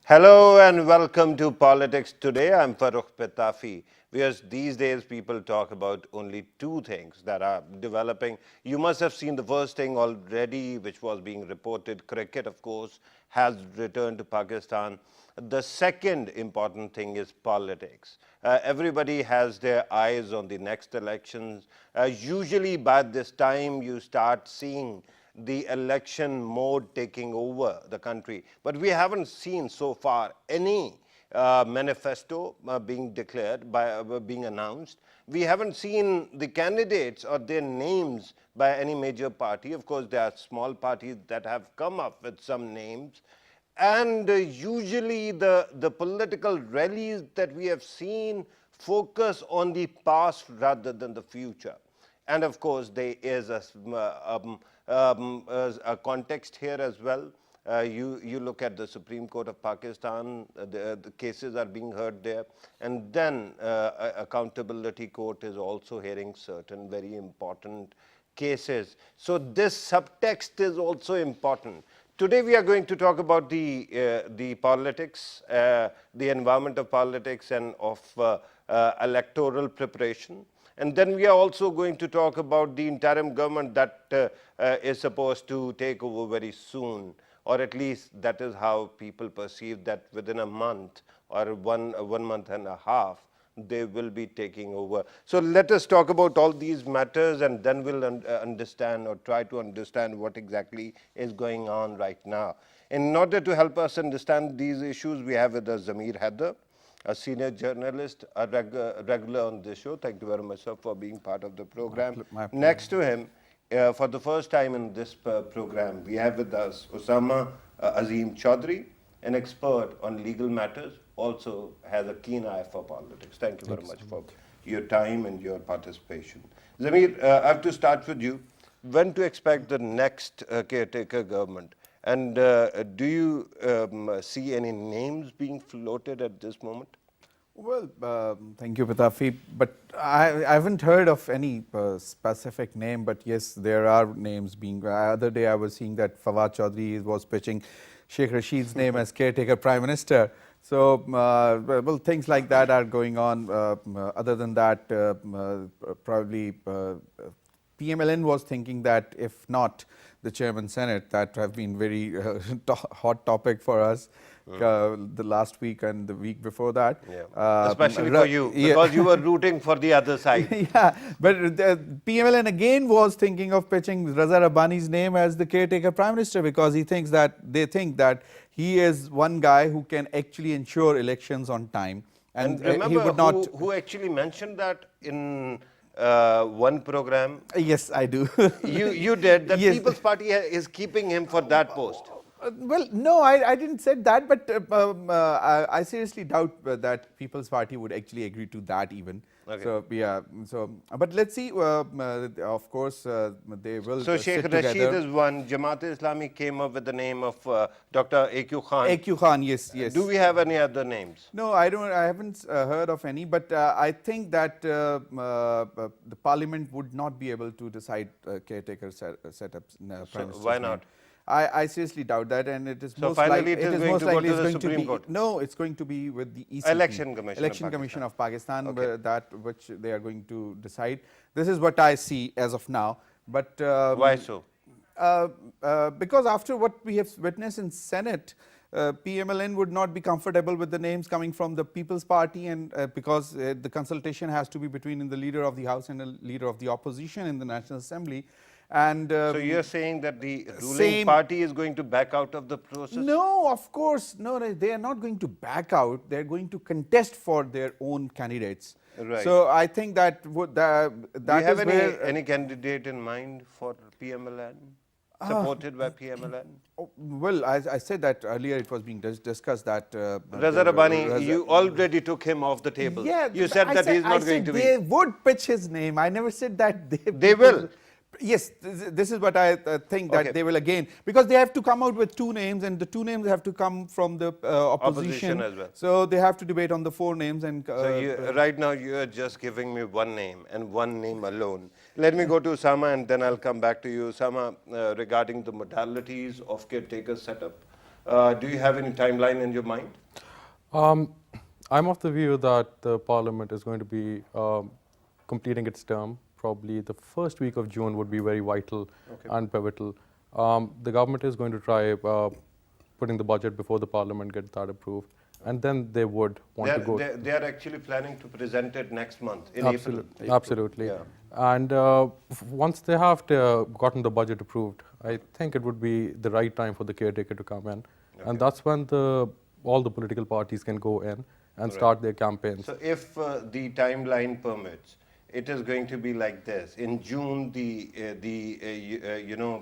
Hello and welcome to Politics Today. I'm Farhan Petafi. Because these days people talk about only two things that are developing. You must have seen the first thing already, which was being reported. Cricket, of course, has returned to Pakistan. The second important thing is politics. Everybody has their eyes on the next elections. Usually by this time you start seeing the election mode taking over the country. But we haven't seen so far any manifesto being declared, being announced. We haven't seen the candidates or their names by any major party. Of course, there are small parties that have come up with some names. And usually the political rallies that we have seen focus on the past rather than the future. And of course, there is a context here as well. You look at the Supreme Court of Pakistan, the cases are being heard there. And then Accountability Court is also hearing certain very important cases. So this subtext is also important. Today we are going to talk about the politics, the environment of politics and of electoral preparation. And then we are also going to talk about the interim government that is supposed to take over very soon, or at least that is how people perceive that within a month or one month and a half, they will be taking over. So let us talk about all these matters and then we'll understand or try to understand what exactly is going on right now. In order to help us understand these issues, we have with us Zamir, Haider, a senior journalist, a regular on this show. Thank you very much, sir, for being part of the program. Next to him, for the first time in this program, we have with us Usama Azeem Chaudhry, an expert on legal matters, also has a keen eye for politics. Thank you very much for your time and your participation. Zamir, I have to start with you. When to expect the next caretaker government? And do you see any names being floated at this moment? Well, thank you, Patafi. But I haven't heard of any specific name, but yes, there are names being. Other day I was seeing that Fawad Chaudhry was pitching Sheikh Rashid's name as caretaker prime minister. So, well, things like that are going on. Other than that, probably PML-N was thinking that if not the chairman Senate, that have been very hot topic for us the last week and the week before that. Yeah. Especially for you, because you were rooting for the other side. Yeah, but PML-N again was thinking of pitching Raza Rabbani's name as the caretaker prime minister because they think that he is one guy who can actually ensure elections on time. And remember he would not who actually mentioned that in one program? Yes, I do. You did. The Yes. People's Party is keeping him for that post. Well, no, I didn't say that, but I seriously doubt that People's Party would actually agree to that even. Okay. So, yeah, but let's see, of course, they will So Sheikh sit Rashid together. is one. Jamaat-e-Islami came up with the name of Dr. A.Q. Khan. A.Q. Khan, yes, yes. Do we have any other names? No, I haven't heard of any, but I think that the parliament would not be able to decide caretaker setups. So why not? I seriously doubt that, and it is So most finally likely it is going to go to the Supreme Court? No, it's going to be with the ECP, Election Commission Election of Commission of Pakistan, Okay. that which they are going to decide. This is what I see as of now. But Why so? because after what we have witnessed in Senate, PML-N would not be comfortable with the names coming from the People's Party, and because the consultation has to be between the leader of the House and the leader of the opposition in the National Assembly. And So you're saying that the ruling party is going to back out of the process? No, of course, no, they are not going to back out. They're going to contest for their own candidates. Right. So I think that would that Do you have is where any candidate in mind for PML-N? Supported by PML-N? Oh, well, I said that earlier. It was being discussed that Raza Rabbani, you already took him off the table. Yeah, you said that he's not going to be. They would pitch his name. I never said that They will. Yes, this is what I think that they will again, because they have to come out with two names, and the two names have to come from the opposition as well. So they have to debate on the four names. And So right now you are just giving me one name and one name alone. Let me go to Usama and then I'll come back to you. Usama, regarding the modalities of caretaker setup, Do you have any timeline in your mind? Um, I'm of the view that the Parliament is going to be completing its term. Probably the first week of June would be very vital and pivotal. The government is going to try putting the budget before the Parliament gets that approved, and then they would want to go. They are actually planning to present it next month in April. Absolutely. Yeah. And once they have gotten the budget approved, I think it would be the right time for the caretaker to come in. And that's when all the political parties can go in and start their campaigns. So if the timeline permits, it is going to be like this. In June,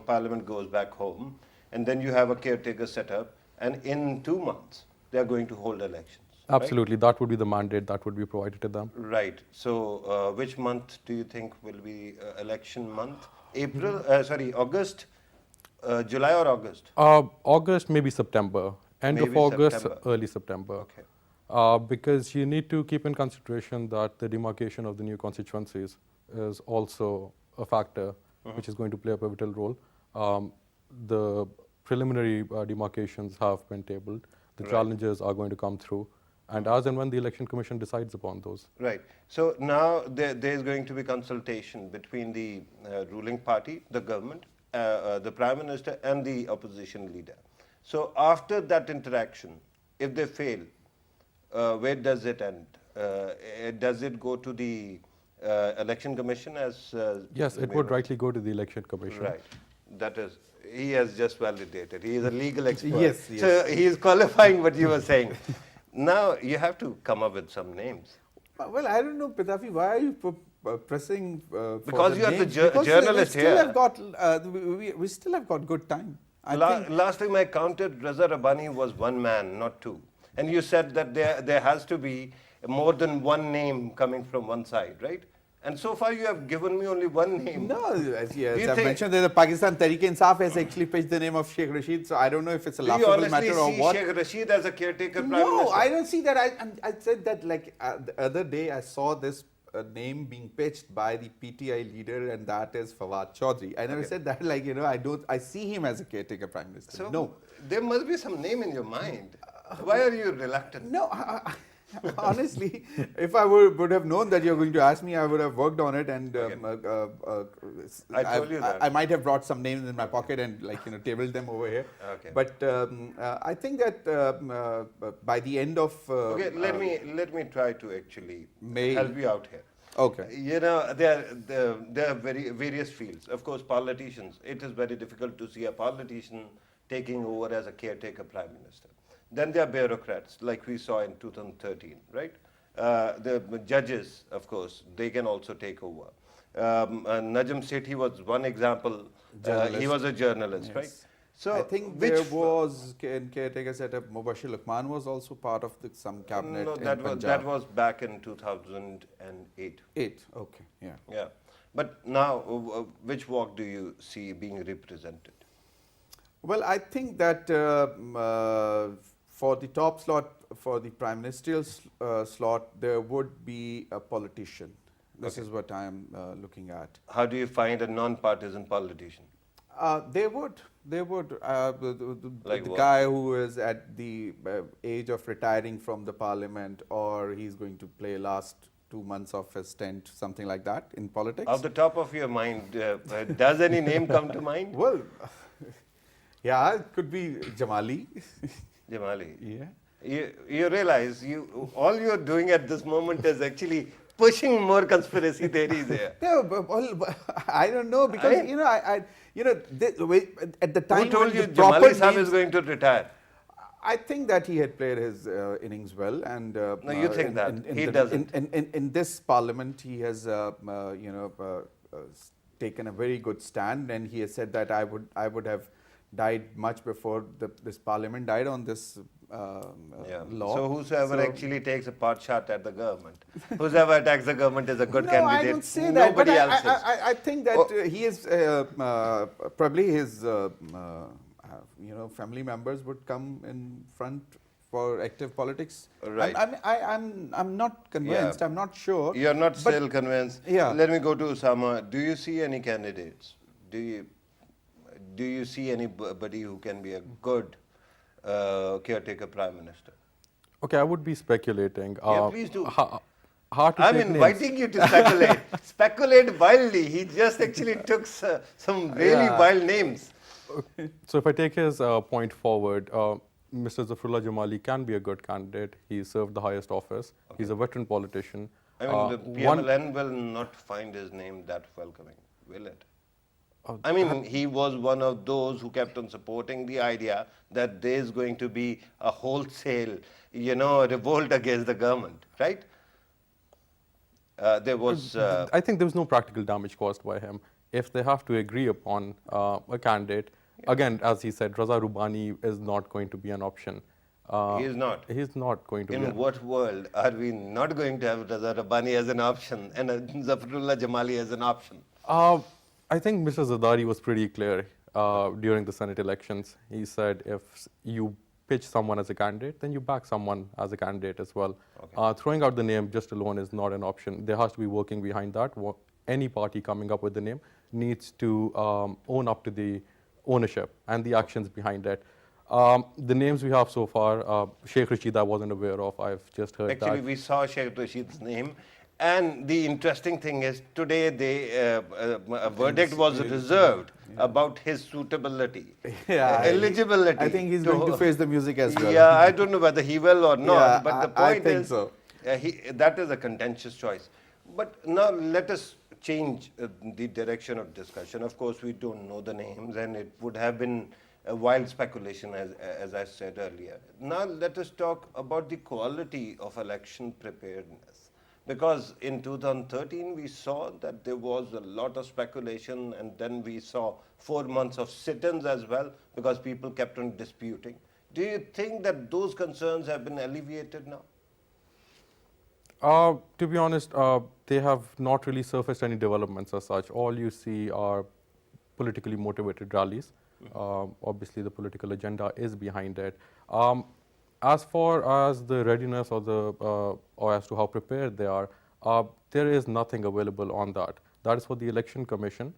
Parliament goes back home, and then you have a caretaker set up, and in 2 months, they are going to hold elections. Absolutely, that would be the mandate that would be provided to them. Right. So which month do you think will be election month? August, July or August? August, maybe September. End of Maybe August, September. early September. Okay. Because you need to keep in consideration that the demarcation of the new constituencies is also a factor which is going to play a pivotal role. The preliminary demarcations have been tabled. The challenges are going to come through. And as and when the Election Commission decides upon those. Right. So now there is going to be consultation between the ruling party, the government, the Prime Minister and the opposition leader. So after that interaction, if they fail, where does it end? Does it go to the Election Commission as... Yes, it would rightly go to the Election Commission. Right. That is, he has just validated. He is a legal expert. Yes. So he is qualifying what you were saying. Now you have to come up with some names. Well, I don't know, Pitafi, why are you pressing for Because the you are the names? Because journalist we still here. Have got, we still have got good time. I think Last time I counted, Raza Rabbani was one man, not two. And you said that there has to be more than one name coming from one side, right? And so far you have given me only one name. No, as Do you I've think- mentioned, the Pakistan Tehreek-e-Insaf has actually pitched the name of Sheikh Rashid, so I don't know if it's a Do you laughable honestly matter or see what. Sheikh Rashid as a caretaker prime No, minister? I don't see that. I said that like the other day I saw this name being pitched by the PTI leader, and that is Fawad Chaudhry. I never said that, like, I see him as a caretaker prime minister. So No. there must be some name in your mind. Why are you reluctant? No, honestly, if I would have known that you're going to ask me, I would have worked on it, and I told you that. I might have brought some names in my pocket and tabled them over here. Okay. But I think that by the end of Okay, let me try to actually May- help you out here. Okay. There are various fields. Of course, politicians. It is very difficult to see a politician taking over as a caretaker prime minister. Then there are bureaucrats, like we saw in 2013, right? The judges, of course, they can also take over. Najam Sethi was one example. He was a journalist, right? So I think there was in caretaker setup. Mubashir Luqman was also part of some cabinet. No, in that Punjab. was back in 2008. 8. Okay. Yeah. Yeah, but now which walk do you see being represented? Well, I think that for the top slot, for the prime ministerial slot, there would be a politician. This is what I am looking at. How do you find a non-partisan politician? They would. Like the what? guy who is at the age of retiring from the parliament, or he's going to play last 2 months of his stint, something like that in politics. Off the top of your mind, does any name come to mind? Well, yeah, it could be Jamali. Jamali. Yeah. You realize all you're doing at this moment is actually pushing more conspiracy theories here. No, I don't know, because at the time Who told when you the proper Jamali Sahib names- is going to retire? I think that he had played his innings well, and No, you think that. He doesn't. In this parliament, he has taken a very good stand, and he has said that I would have died much before this parliament died on this law. So whosoever actually takes a pot shot at the government, whosoever attacks the government is a good candidate. No, I don't say that. But Nobody else is. I think that he is probably his family members would come in front for active politics. Right. I'm not convinced. Yeah. I'm not sure. You're not But- still convinced. Yeah. Let me go to Usama. Do you see any candidates? Do you see anybody who can be a good caretaker prime minister? Okay, I would be speculating. Yeah, please do. Hard to I'm take names. inviting you to speculate. Speculate wildly. He just actually took some really Yeah. wild names. So if I take his point forward, Mr. Zafrullah Jamali can be a good candidate. He served the highest office. He's a veteran politician. I mean, the One, PML-N will not find his name that welcoming, will it? I mean, he was one of those who kept on supporting the idea that there's going to be a wholesale, revolt against the government, right? There was. I think there was no practical damage caused by him. If they have to agree upon a candidate, again, as he said, Raza Rubani is not going to be an option. He is not. He's not going to be. In what world are we not going to have Raza Rabbani as an option and Zafrullah Jamali as an option? I think Mr. Zardari was pretty clear during the Senate elections. He said if you pitch someone as a candidate, then you back someone as a candidate as well. Okay. Throwing out the name just alone is not an option. There has to be working behind that. Any party coming up with the name needs to own up to the ownership and the actions behind it. The names we have so far, Sheikh Rashid I wasn't aware of. I've just heard Actually, that. we saw Sheikh Rashid's name. And the interesting thing is, today a verdict was reserved about his suitability, eligibility. I think he's going to face the music as well. Yeah, I don't know whether he will or not, Yeah, but the I point think is, so. that is a contentious choice. But now let us change the direction of discussion. Of course, we don't know the names, and it would have been a wild speculation, as I said earlier. Now let us talk about the quality of election preparedness. Because in 2013, we saw that there was a lot of speculation, and then we saw 4 months of sit-ins as well, because people kept on disputing. Do you think that those concerns have been alleviated now? To be honest, they have not really surfaced any developments as such. All you see are politically motivated rallies. Obviously, the political agenda is behind it. As far as the readiness or as to how prepared they are, there is nothing available on that. That is for the Election Commission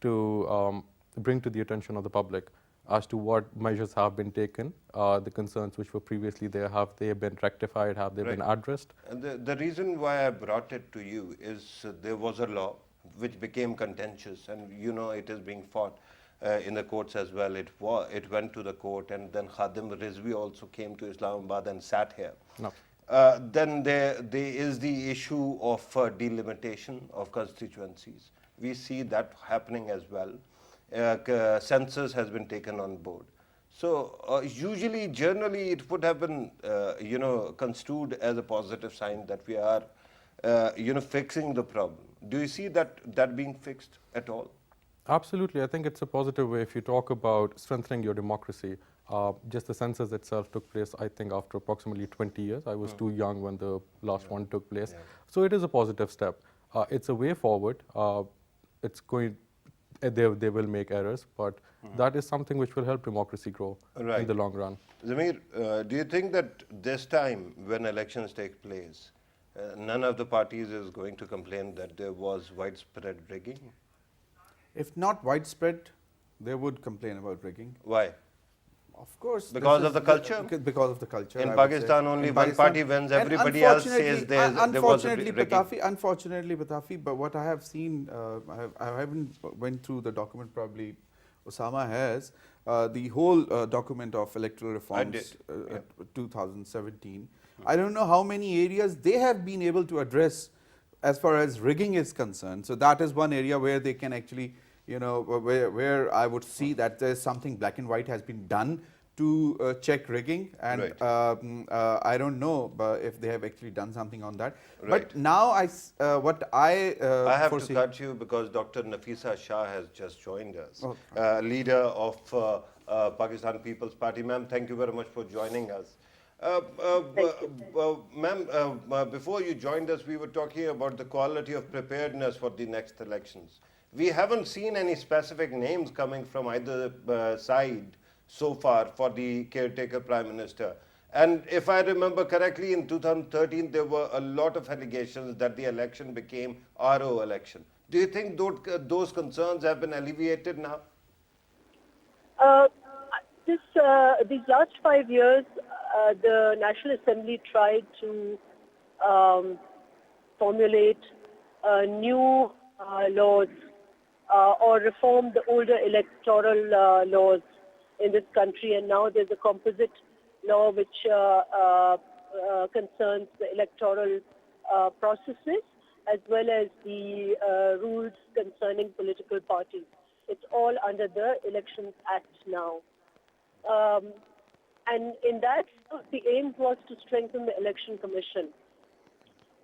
to bring to the attention of the public as to what measures have been taken, the concerns which were previously there, have they been rectified, have they been addressed? And the reason why I brought it to you is there was a law which became contentious, and it is being fought in the courts as well. It went to the court, and then Khadim Rizvi also came to Islamabad and sat here. No. Then there is the issue of delimitation of constituencies. We see that happening as well. Census has been taken on board. So usually, generally, it would have been, construed as a positive sign that we are, fixing the problem. Do you see that being fixed at all? Absolutely. I think it's a positive way. If you talk about strengthening your democracy, just the census itself took place, I think, after approximately 20 years. I was too young when the last one took place. Yeah. So it is a positive step. It's a way forward. They will make errors, but that is something which will help democracy grow in the long run. Zamir, do you think that this time when elections take place, none of the parties is going to complain that there was widespread rigging? If not widespread, they would complain about rigging. Why? Of course. Because of the culture? Because of the culture. In Pakistan, only one party wins, everybody else says there was a rigging. Unfortunately, Patafi, but what I have seen, I haven't went through the document, probably Usama has, the whole document of electoral reforms 2017. I don't know how many areas they have been able to address as far as rigging is concerned. So that is one area where they can actually, where I would see that there's something black and white has been done to check rigging, and I don't know if they have actually done something on that. But now I have foresee. to cut you because Dr. Nafisa Shah has just joined us, leader of Pakistan People's Party. Ma'am, thank you very much for joining us. Ma'am, before you joined us, we were talking about the quality of preparedness for the next elections. We haven't seen any specific names coming from either side so far for the caretaker prime minister. And if I remember correctly, in 2013, there were a lot of allegations that the election became RO election. Do you think those concerns have been alleviated now? These last 5 years, the National Assembly tried to formulate new laws or reform the older electoral laws in this country, and now there's a composite law which concerns the electoral processes as well as the rules concerning political parties. It's all under the Elections Act now. And in that, the aim was to strengthen the Election Commission.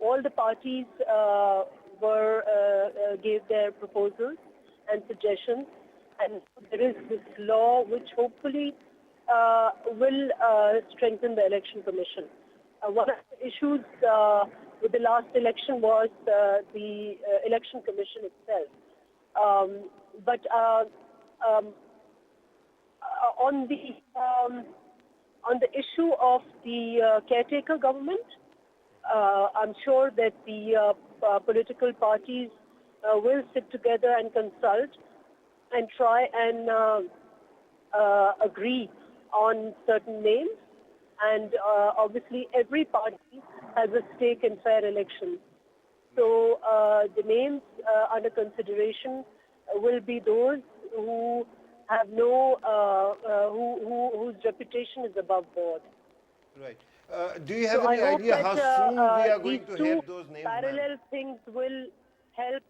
All the parties gave their proposals and suggestions, and there is this law which hopefully will strengthen the Election Commission. One of the issues with the last election was the Election Commission itself. But on the issue of the caretaker government, I'm sure that the political parties will sit together and consult and try and agree on certain names. And obviously, every party has a stake in fair elections. So the names under consideration will be those who have whose reputation is above board. Right. Do you have any idea how soon we are going to hear those names? Parallel things will help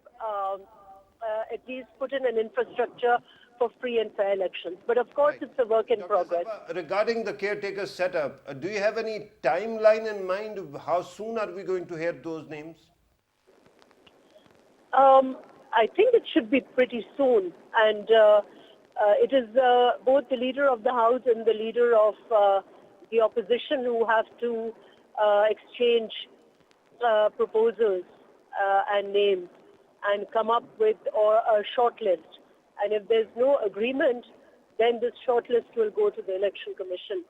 at least put in an infrastructure for free and fair elections. But of course, it's a work in progress. Regarding the caretaker setup, do you have any timeline in mind of how soon are we going to hear those names? I think it should be pretty soon. And it is both the leader of the House and the leader of the opposition who have to exchange proposals and names and come up with a short list. And if there's no agreement, then this short list will go to the Election Commission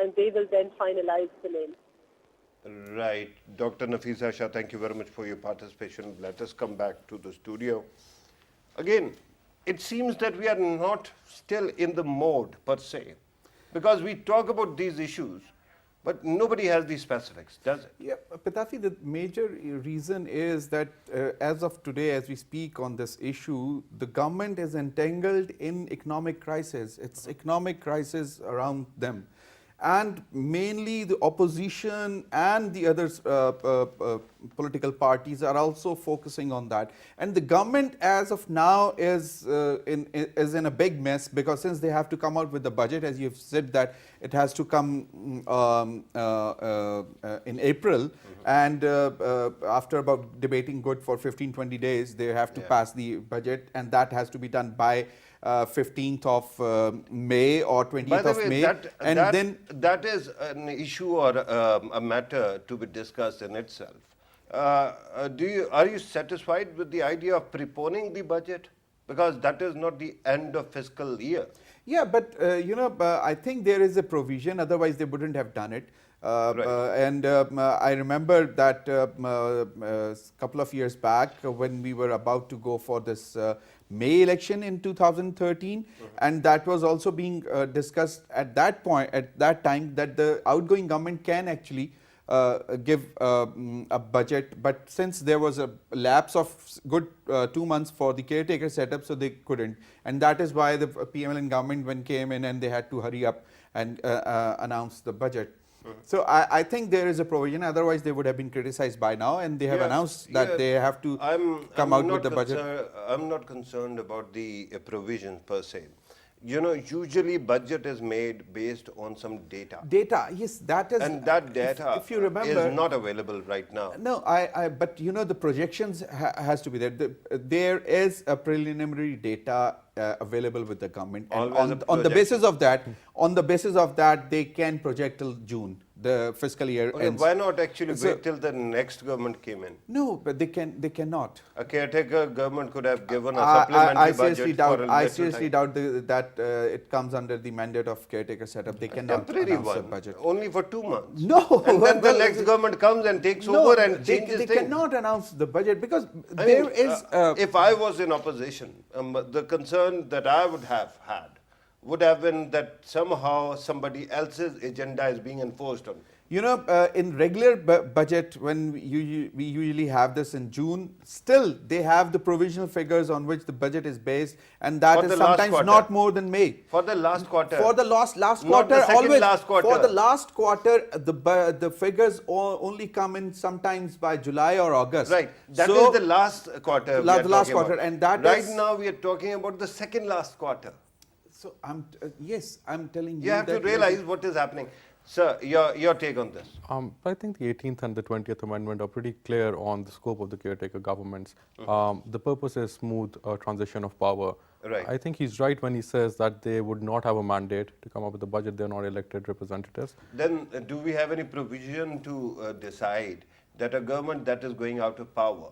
and they will then finalize the name. Right. Dr. Nafisa Shah, thank you very much for your participation. Let us come back to the studio. Again, it seems that we are not still in the mode per se, because we talk about these issues, but nobody has the specifics, does it? Yeah, Pitafi, the major reason is that as of today, as we speak on this issue, the government is entangled in economic crisis. It's economic crisis around them. And mainly the opposition and the other political parties are also focusing on that. And the government as of now is in a big mess, because since they have to come out with the budget, as you've said that it has to come in April, and after about debating good for 15-20 days, they have to pass the budget, and that has to be done by 15th of May or 20th of May. That is an issue or a matter to be discussed in itself. Are you satisfied with the idea of preponing the budget? Because that is not the end of fiscal year. Yeah, but I think there is a provision, otherwise they wouldn't have done it. And I remember that a couple of years back when we were about to go for this May election in 2013, and that was also being discussed at that point, at that time, that the outgoing government can actually give a budget, but since there was a lapse of good 2 months for the caretaker setup, so they couldn't, and that is why the PML-N government came in and they had to hurry up and announce the budget. So I think there is a provision, otherwise they would have been criticized by now, and they have announced that they have to come out with the budget. I'm not concerned about the provisions per se. You know, usually budget is made based on some data. Data, yes, that is. And that data if you remember, is not available right now. No, but you know, the projections has to be there. There is a preliminary data available with the government, and on the basis of that, they can project till June. The fiscal year ends. Why not actually wait till the next government came in? No, but they cannot. A caretaker government could have given a supplementary budget for a little I seriously doubt that it comes under the mandate of caretaker setup. They cannot announce a budget. Only for 2 months. No. And then the next government comes and takes over and changes things. They cannot announce the budget because there is... if I was in opposition, the concern that I would have had would have been that somehow somebody else's agenda is being enforced on. You know, in regular budget, when we usually have this in June, still they have the provisional figures on which the budget is based, and that For is the last sometimes quarter. not more than May. For the last quarter. For the last Not quarter, the second always. last quarter. For the last quarter, the figures only come in sometimes by July or August. Right. That is the last quarter. The last quarter, and that right is, now we are talking about the second last quarter. so yes, I'm telling you. You have to realize what is happening. Sir, your take on this. I think the 18th and the 20th Amendment are pretty clear on the scope of the caretaker governments. The purpose is smooth transition of power. Right. I think he's right when he says that they would not have a mandate to come up with a budget. They're not elected representatives. Then do we have any provision to decide that a government that is going out of power,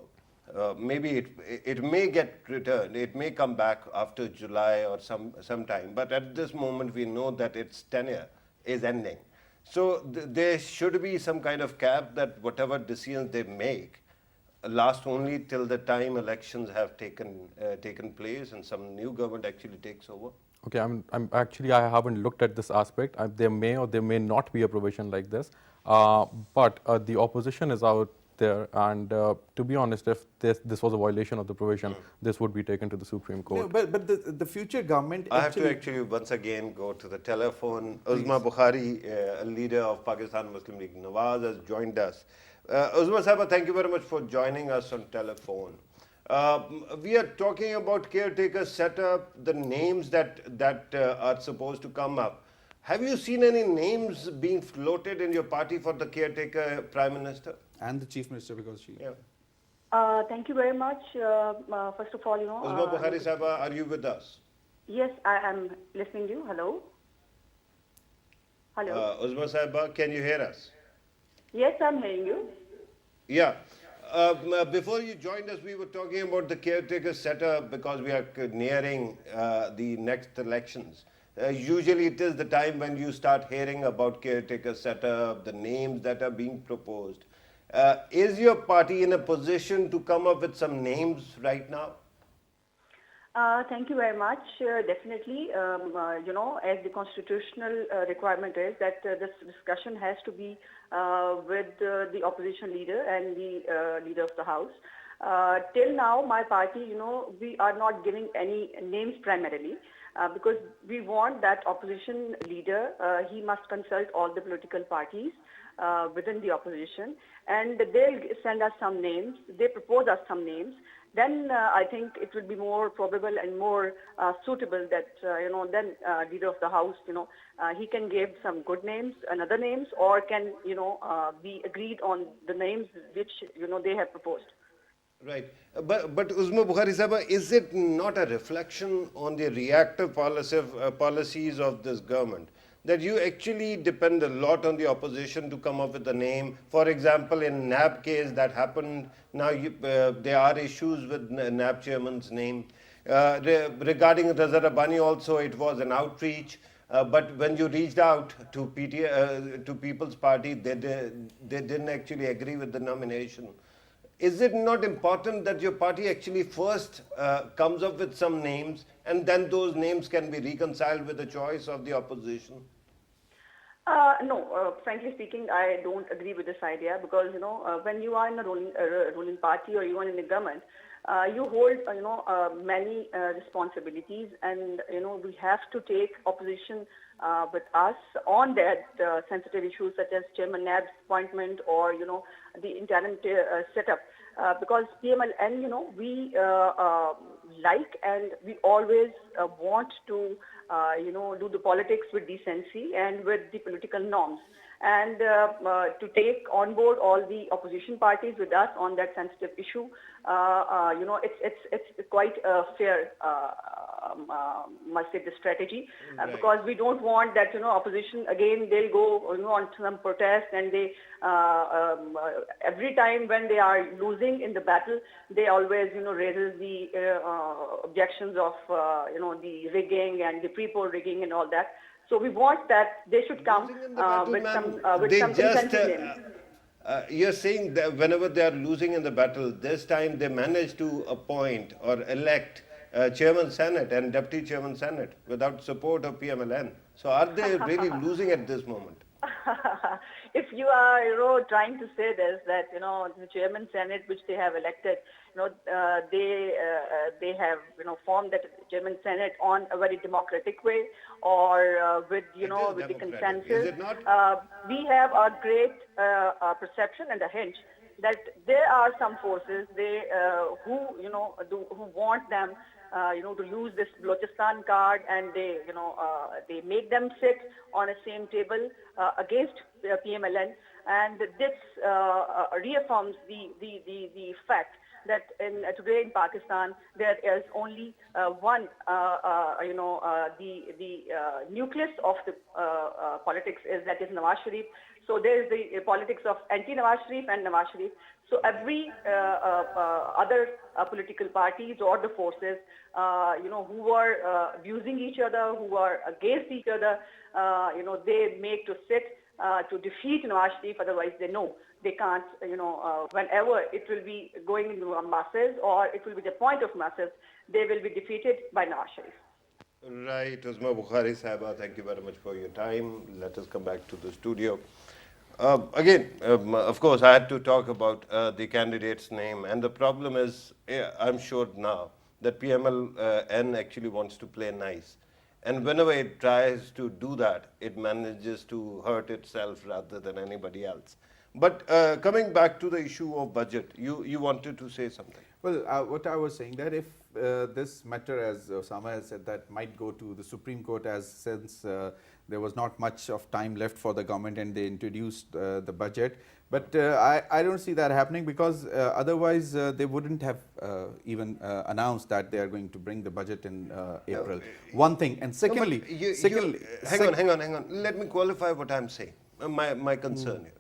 maybe it may get returned, it may come back after July or some time, but at this moment we know that its tenure is ending. So there should be some kind of cap that whatever decisions they make last only till the time elections have taken place and some new government actually takes over. Okay, I haven't looked at this aspect. There may or there may not be a provision like this, but the opposition is out there, and to be honest, if this was a violation of the provision, this would be taken to the Supreme Court. No, but the future government. I have to actually once again go to the telephone. Usama Bukhari, a leader of Pakistan Muslim League Nawaz, has joined us. Usama Sahaba, thank you very much for joining us on telephone. We are talking about caretaker setup, the names that are supposed to come up. Have you seen any names being floated in your party for the caretaker prime minister? And the chief minister, because she. Yeah. Thank you very much. First of all, Usama Bukhari Sahaba, are you with us? Yes, I am listening to you. Hello. Hello. Usama Sahaba, can you hear us? Yes, I'm hearing you. Yeah. Before you joined us, we were talking about the caretaker setup because we are nearing the next elections. Usually it is the time when you start hearing about caretaker setup, the names that are being proposed. Is your party in a position to come up with some names right now? Thank you very much. Definitely, as the constitutional requirement is that this discussion has to be with the opposition leader and the leader of the House. Till now, my party, we are not giving any names primarily because we want that opposition leader, he must consult all the political parties within the opposition, and they'll send us some names, they propose us some names. Then I think it would be more probable and more suitable that, then leader of the House, he can give some good names and other names, or can, be agreed on the names which, they have proposed. Right. But Usama Bukhari Sahaba, is it not a reflection on the reactive policies of this government? That you actually depend a lot on the opposition to come up with a name. For example, in NAB case that happened, now there are issues with NAB chairman's name. Regarding Raza Rabbani also, it was an outreach. But when you reached out to to People's Party, they didn't actually agree with the nomination. Is it not important that your party actually first comes up with some names and then those names can be reconciled with the choice of the opposition? No, frankly speaking, I don't agree with this idea because, when you are in a ruling party or you are in the government, you hold, many responsibilities, and, we have to take opposition with us on that sensitive issues such as Chairman NAB's appointment or, the interim setup. Because PML-N, we like and we always want to, do the politics with decency and with the political norms. And to take on board all the opposition parties with us on that sensitive issue, it's quite a fair, must say, the strategy, because we don't want that, opposition again they'll go, on some protest, and they every time when they are losing in the battle, they always, raises the objections of, the rigging and the pre-poll rigging and all that. So we want that they should come with some incentive names. You're saying that whenever they are losing in the battle, this time they manage to appoint or elect Chairman Senate and Deputy Chairman Senate without support of PML-N. So are they really losing at this moment? If you are, trying to say this, that, the Chairman Senate, which they have elected, they have, formed that Chairman Senate on a very democratic way or with, with the consensus. Is it not? We have a great perception and a hunch that there are some forces who want them to use this Balochistan card, and they make them sit on the same table against PML-N, and this reaffirms the fact that today in Pakistan there is only one, the nucleus of the politics that is Nawaz Sharif. So there is the politics of anti-Nawaz Sharif and Nawaz Sharif. So every other political parties or the forces, who are abusing each other, who are against each other, they make to sit to defeat Nawaz Sharif. Otherwise, they know they can't. Whenever it will be going into masses or it will be the point of masses, they will be defeated by Nawaz Sharif. Right, Usama Bukhari Sahiba, thank you very much for your time. Let us come back to the studio. Again, of course, I had to talk about the candidate's name, and the problem is, I'm sure now, that PML-N actually wants to play nice. And whenever it tries to do that, it manages to hurt itself rather than anybody else. But coming back to the issue of budget, you wanted to say something. Well, what I was saying that if this matter, as Usama has said, that might go to the Supreme Court, since there was not much of time left for the government and they introduced the budget. But I don't see that happening, because otherwise they wouldn't have even announced that they are going to bring the budget in April. One thing. And secondly, hang on. Let me qualify what I'm saying, my concern here.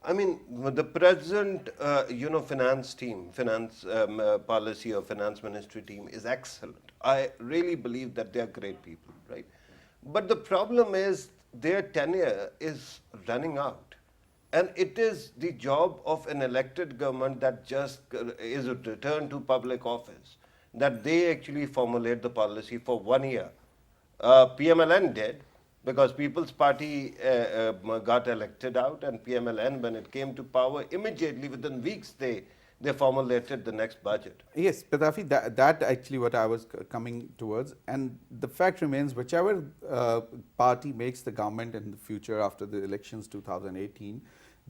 I mean, the present, finance team, policy or finance ministry team is excellent. I really believe that they are great people, right? But the problem is their tenure is running out. And it is the job of an elected government that just is returned to public office, that they actually formulate the policy for 1 year. PML-N did, because People's Party got elected out, and PML-N, when it came to power, immediately within weeks they formulated the next budget. Yes, Patafi, that actually what I was coming towards. And the fact remains, whichever party makes the government in the future after the elections 2018,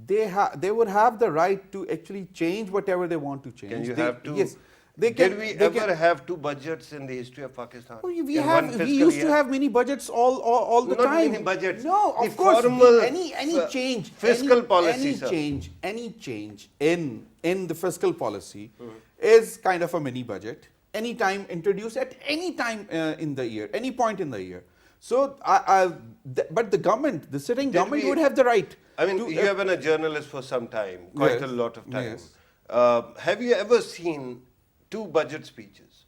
they would have the right to actually change whatever they want to change. Can you have two? Yes. Did we ever have two budgets in the history of Pakistan? We used to have mini budgets all the time. Not mini budgets. No, the of course. Formal Any change, fiscal policy, any change in the fiscal policy is kind of a mini budget. Any time introduced at any time in the year, any point in the year. So, but the government, the sitting government, would have the right. I mean, you have been a journalist for some time, quite a lot of time. Yes. Have you ever seen two budget speeches?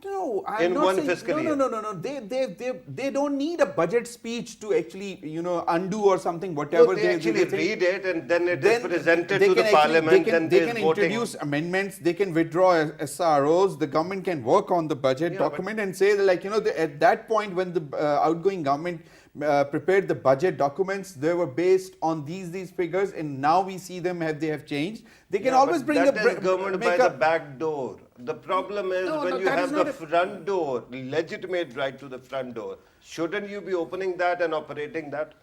No, I'm in not one saying, fiscal year. No. They don't need a budget speech to actually, undo or something, whatever they actually read it, and then it is presented to the parliament, and they can introduce amendments, they can withdraw SROs, the government can work on the budget document and say, like, at that point when the outgoing government prepared the budget documents, they were based on these figures, and now we see them they have changed. They can always bring that is government by the back door. The problem is when you have the front door, legitimate right to the front door, shouldn't you be opening that and operating that?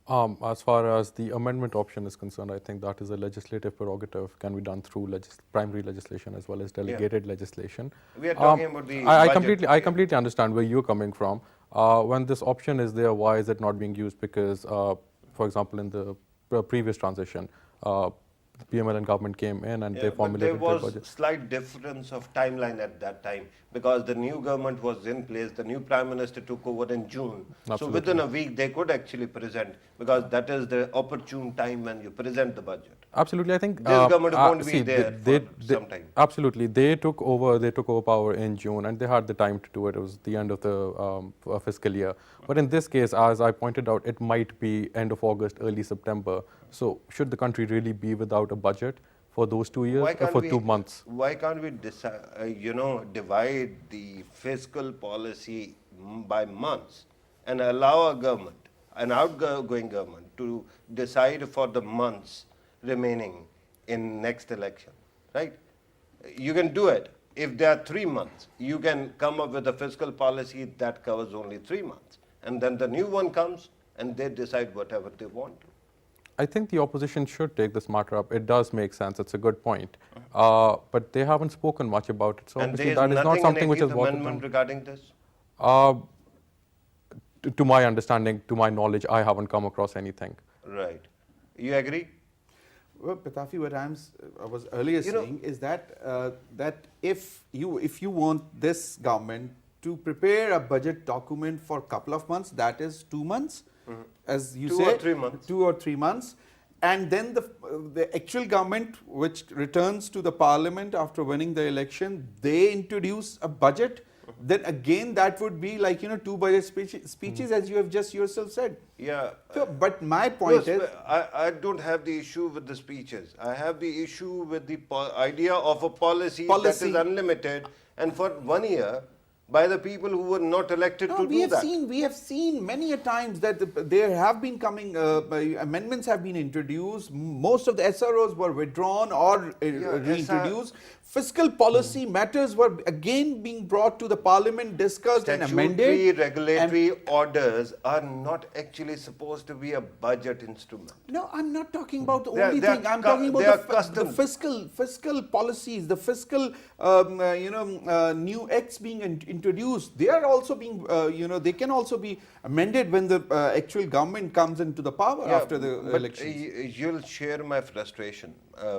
As far as the amendment option is concerned, I think that is a legislative prerogative, can be done through primary legislation as well as delegated legislation. We are talking about the budget. I completely understand where you're coming from. When this option is there, why is it not being used? Because, for example, in the previous transition, the PML-N government came in and they formulated their budget. There was slight difference of timeline at that time, because the new government was in place, the new Prime Minister took over in June. Absolutely. So within a week they could actually present, because that is the opportune time when you present the budget. Absolutely, I think this government won't be there for some time. Absolutely, they took over power in June, and they had the time to do it. It was the end of the fiscal year. But in this case, as I pointed out, it might be end of August, early September. So should the country really be without a budget for those 2 years, Why can't for we, 2 months. Why can't we divide the fiscal policy by months and allow a government, an outgoing government, to decide for the months remaining in next election, right? You can do it. If there are 3 months, you can come up with a fiscal policy that covers only 3 months. And then the new one comes and they decide whatever they want to. I think the opposition should take this matter up. It does make sense. It's a good point. But they haven't spoken much about it. So And obviously there is that is not nothing something in which is 18th watered Amendment down. regarding this? To my understanding, to my knowledge, I haven't come across anything. Right. You agree? Well, Pitafi, what I was earlier saying is that if you want this government to prepare a budget document for a couple of months, that is 2 months, as you 2 say, or 3 months. 2 or 3 months, and then the actual government which returns to the parliament after winning the election, they introduce a budget. Then again, that would be like 2 budget speeches, as you have just yourself said. Yeah. So, but my point is, I don't have the issue with the speeches. I have the issue with the idea of a policy that is unlimited and for 1 year by the people who were not elected to do that. We have seen many a times that there have been amendments have been introduced. Most of the SROs were withdrawn or reintroduced. Fiscal policy matters were again being brought to the parliament, discussed and amended. Statutory regulatory orders are not actually supposed to be a budget instrument. No, I'm not talking about the They are- only they are thing. I'm cu- talking they about are the custom. fiscal policies, the fiscal new acts being introduced. They are also being they can also be amended when the actual government comes into the power after the but elections. You'll share my frustration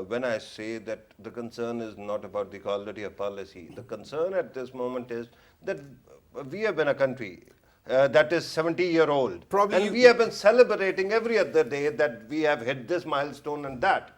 when I say that the concern is not about the quality of policy. The concern at this moment is that we have been a country that is 70-year-old. Probably and we have been celebrating every other day that we have hit this milestone and that.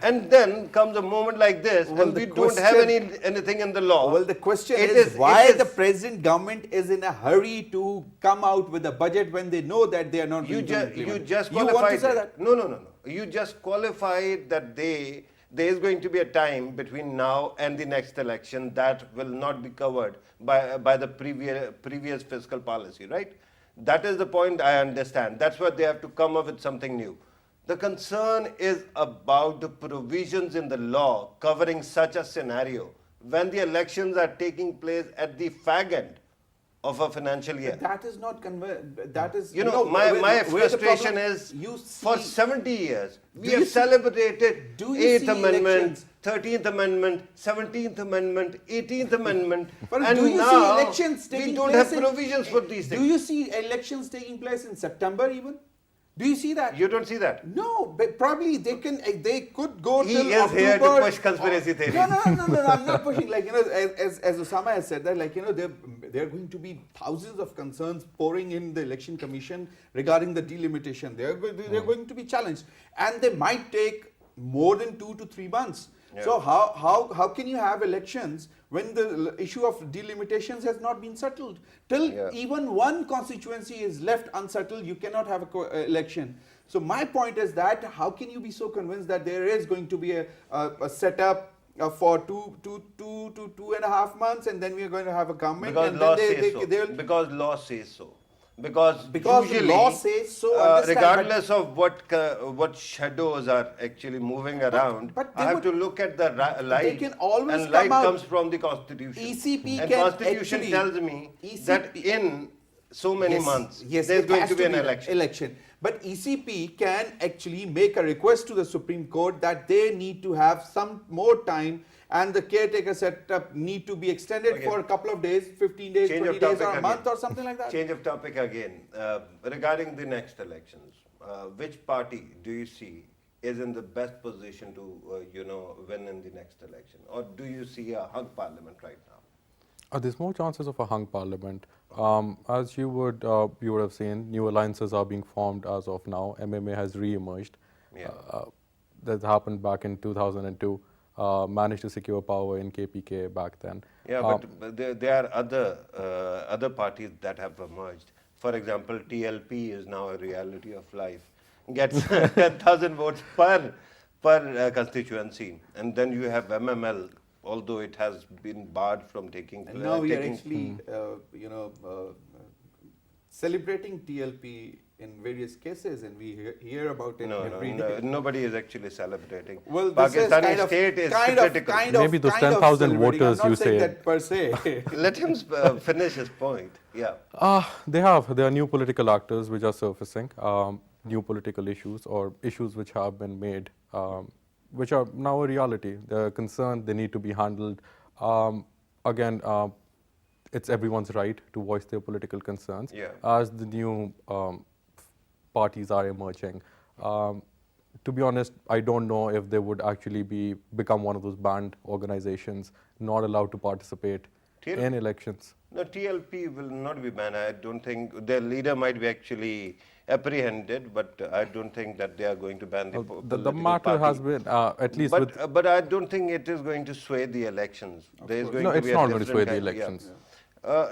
And then comes a moment like this, Well, and the we don't have anything in the law. Well, the question It is why it the present government is in a hurry to come out with a budget when they know that they are not You, going to implement. you just You want qualified to say it. that? No. You just qualified that there is going to be a time between now and the next election that will not be covered by the previous fiscal policy, right? That is the point I understand. That's why they have to come up with something new. The concern is about the provisions in the law covering such a scenario when the elections are taking place at the fag end of a financial year. That is not that is My where the frustration problem- is you for see- 70 years we Do you have see- celebrated do you 8th see Amendment, elections? 13th Amendment, 17th Amendment, 18th Amendment, But and do you now see elections we taking don't place have provisions for these Do things. you see elections taking place in September even? Do you see that? You don't see that? No, but probably they could go He till is October. here to push conspiracy theories. No, I'm not pushing. As Usama has said that, there are going to be thousands of concerns pouring in the election commission regarding the delimitation. They're going to be challenged, and they might take more than 2 to 3 months. Yeah. So how can you have elections when the issue of delimitations has not been settled? Till even one constituency is left unsettled, you cannot have a election. So my point is that how can you be so convinced that there is going to be a setup for two to 2.5 months, and then we are going to have a government? Because and law then says so. they'll, Because law says so. Because the law says so. Understand, regardless of what shadows are actually moving around, but I have to look at the light, can always and come light out. comes from the Constitution. ECP and can Constitution actually- tells me that ECP in so many months yes, there's it going has to be an that election. But ECP can actually make a request to the Supreme Court that they need to have some more time, and the caretaker setup need to be extended for a couple of days, 15 days, Change 20 of days, topic or a month again. or something like that. Change of topic again. Regarding the next elections, which party do you see is in the best position to win in the next election, or do you see a hung parliament right now? There's more chances of a hung parliament. As you would have seen, new alliances are being formed as of now. MMA has re-emerged. That happened back in 2002. Managed to secure power in KPK back then. Yeah, but there are other parties that have emerged. For example, TLP is now a reality of life. Gets 10,000 votes per constituency. And then you have MML, although it has been barred from taking. And now we are taking- actually, celebrating TLP in various cases, and we hear about it every day. Nobody is actually celebrating. Well, this is Pakistani state is critical. Maybe those 10,000 celebrating. voters I'm you not saying say. that per se. Let him finish his point. Yeah. There are new political actors which are surfacing, new political issues or issues which have been made, which are now a reality. They're concerned, they need to be handled. Again, it's everyone's right to voice their political concerns. Yeah. As the new parties are emerging. To be honest, I don't know if they would actually become one of those banned organizations, not allowed to participate in elections. No, TLP will not be banned. I don't think their leader might be actually apprehended, but I don't think that they are going to ban the The political matter party. has been, at least with... But I don't think it is going to sway the elections. There is going No, to it's be a not going to different sway the kind- yeah. elections.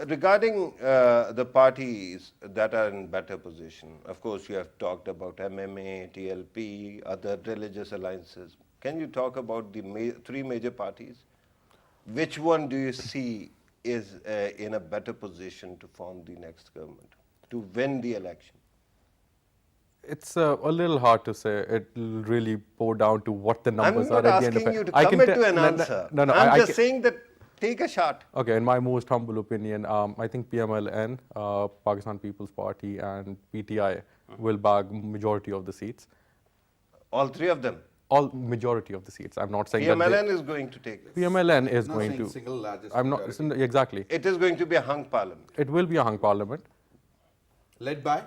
Regarding the parties that are in better position, of course, you have talked about MMA, TLP, other religious alliances. Can you talk about the three major parties? Which one do you see is in a better position to form the next government, to win the election? It's a little hard to say. It'll really pour down to what the numbers I'm are not at the end of asking it. you to I can commit te- to an no, no, answer. No, no, I'm just saying that take a shot. Okay, in my most humble opinion, I think PML-N, Pakistan People's Party, and PTI will bag majority of the seats. All three of them. All majority of the seats. I'm not saying that PML-N is going to take this. PML-N is Not going saying to. single largest I'm not majority. exactly. It is going to be a hung parliament. It will be a hung parliament. Led by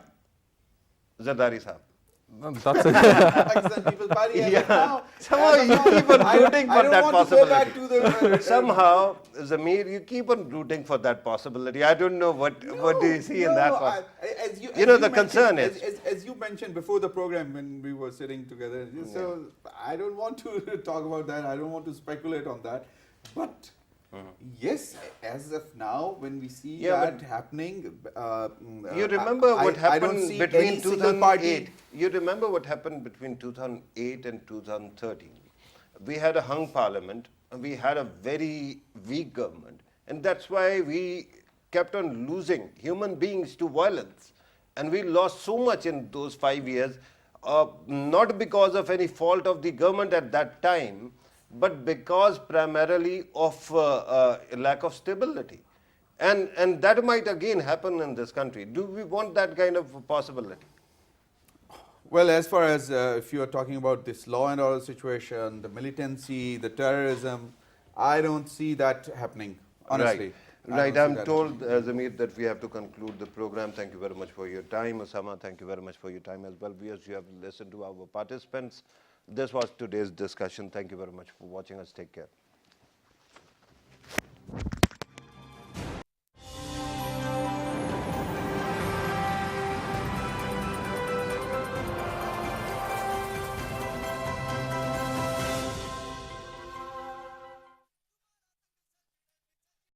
Zardari Sahab. That's it. Pakistan People's Party. as of now. Somehow As of you now, keep on I- rooting I for don't that want to go back possibility. to the, Somehow, Zamir, you keep on rooting for that possibility. I don't know what do you see in that one. As You know, the mentioned- concern is- as you mentioned before the program when we were sitting together. So I don't want to talk about that. I don't want to speculate on that. But yes, as of now, when we see Yeah, that happening, You remember what I don't happened see between any single party. 2008? You remember what happened between 2008 and 2013? We had a hung parliament, and we had a very weak government, and that's why we kept on losing human beings to violence, and we lost so much in those 5 years, not because of any fault of the government at that time, but because primarily of lack of stability. And that might again happen in this country. Do we want that kind of possibility? Well, as far as if you are talking about this law and order situation, the militancy, the terrorism, I don't see that happening, honestly. Right. I'm told, Zamir, that we have to conclude the program. Thank you very much for your time. Usama, thank you very much for your time as well. Viewers, you have listened to our participants. This was today's discussion. Thank you very much for watching us. Take care.